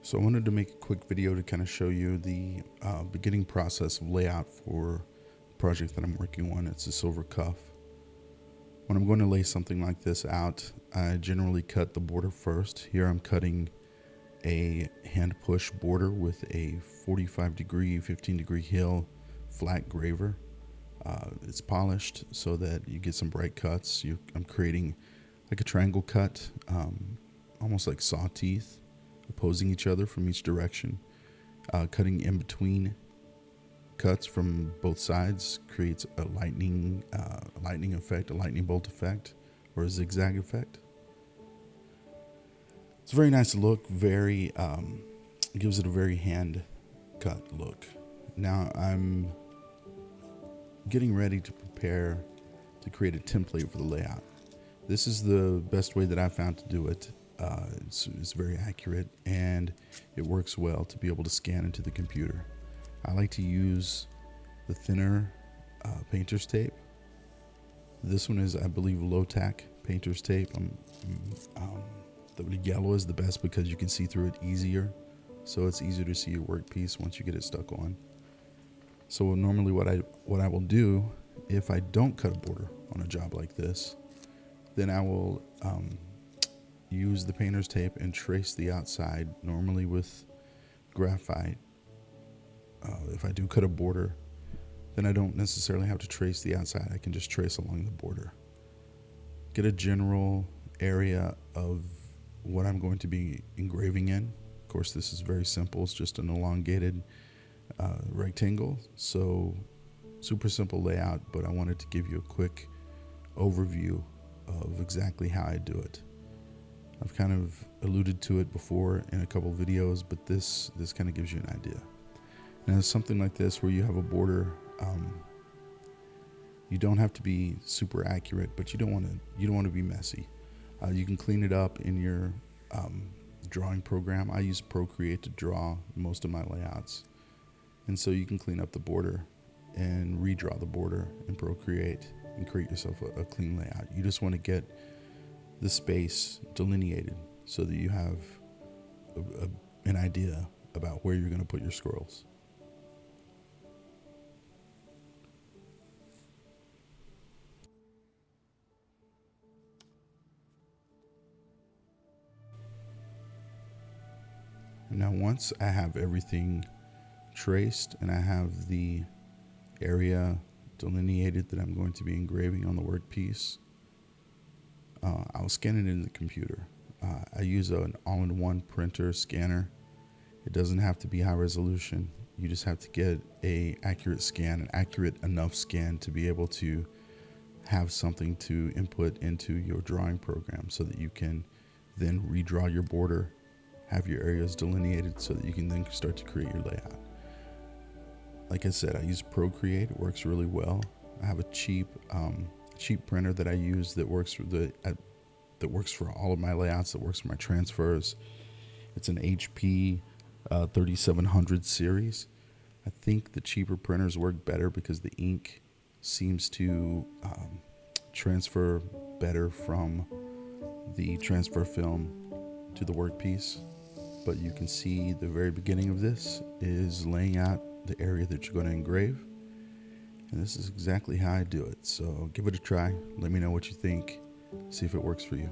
So I wanted to make a quick video to kind of show you the beginning process of layout for the project that I'm working on. It's a silver cuff. When I'm going to lay something like this out, I generally cut the border first. Here I'm cutting a hand push border with a 45 degree, 15 degree heel flat graver. It's polished so that you get some bright cuts. I'm creating like a triangle cut, almost like saw teeth, opposing each other from each direction. Cutting in between cuts from both sides creates a lightning effect, a lightning bolt effect, or a zigzag effect. It's a very nice look. It gives it a very hand cut look. Now I'm getting ready to prepare to create a template for the layout. This is the best way that I've found to do it. It's very accurate and it works well to be able to scan into the computer. I like to use the thinner painter's tape. This one is, I believe, low-tack painter's tape. The yellow is the best because you can see through it easier. So it's easier to see your workpiece once you get it stuck on. So normally what I will do, if I don't cut a border on a job like this, then I will use the painter's tape and trace the outside, normally with graphite. If I do cut a border, then I don't necessarily have to trace the outside. I can just trace along the border. Get a general area of what I'm going to be engraving in. Of course, this is very simple. It's just an elongated rectangle. So super simple layout, but I wanted to give you a quick overview of exactly how I do it. I've kind of alluded to it before in a couple videos, but this kind of gives you an idea. Now, something like this where you have a border, you don't have to be super accurate, but you don't want to be messy. You can clean it up in your drawing program. I use Procreate to draw most of my layouts, and so you can clean up the border and redraw the border in Procreate and create yourself a clean layout. You just want to get the space delineated so that you have an idea about where you're going to put your squirrels. Now, once I have everything traced and I have the area delineated that I'm going to be engraving on the workpiece, I'll scan it in the computer. I use an all-in-one printer scanner. It doesn't have to be high resolution. You just have to get an accurate enough scan to be able to have something to input into your drawing program so that you can then redraw your border, have your areas delineated so that you can then start to create your layout. Like I said, I use Procreate. It works really well. I have a cheap printer that I use that works for all of my layouts, that works for my transfers. It's an HP 3700 series. I think the cheaper printers work better because the ink seems to transfer better from the transfer film to the workpiece. But you can see the very beginning of this is laying out the area that you're going to engrave. And this is exactly how I do it. So give it a try. Let me know what you think. See if it works for you.